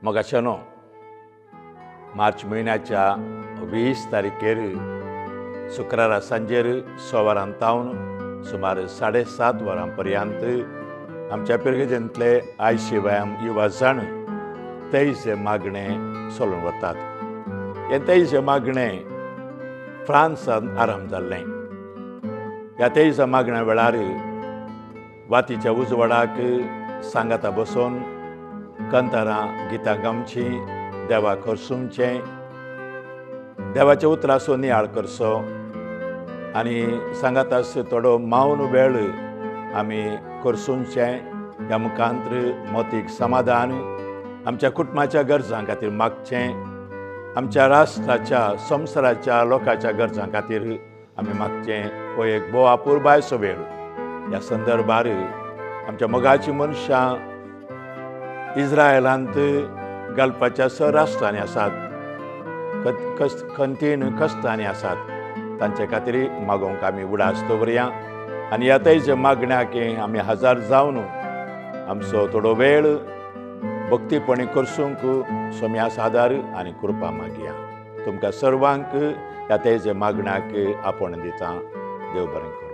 मोगाशेनो मार्च म्हयन्याच्या 20 तारखेर शुक्रारा सांजेर 6 वरांतावन सुमार 7:30 वरां पर्यंत आमच्या पिरगेजेंतले आयशिवायम युवा जाण तेईसे मागणें चलून वतात. हे तेईसे मागणें फ्रांसांत आरंभ जाल्लें. ह्या तेईसा मागण्या वेळार वातीच्या उजवाडाक सांगाता बसून कंतारां गितां गावची, देवाक करसूंचें, देवाच्या उतराचो नियाळ करचो आनी सांगातास थोडो मौन वेळ आमी करसूंचें. ह्या मुखांत्र मोतीक समाधान आमच्या कुटुंबाच्या गरजां खातीर मागचें, आमच्या राष्ट्राच्या संवसाराच्या लोकांच्या गरजां खातीर आमी मागचें. हो एक भोव अपुर्बायसो वेळ. ह्या संदर्भार आमच्या मोगाची मनशां इस्रायलांत घालपाच्या राष्ट्रांनी आसात, खंतीन कश्टांनी आसात, तांचे खातीर मागोवंक आमी उडास दवरया आनी ह्या तेजे मागण्याक आमी हजर जावन आमचो थोडो वेळ भक्तीपणी करसूंक सोम्या सादार आनी कृपा मागया. तुमकां सर्वांक ह्या तेजे मागण्याक आपोण दिता. देव बरें करूं.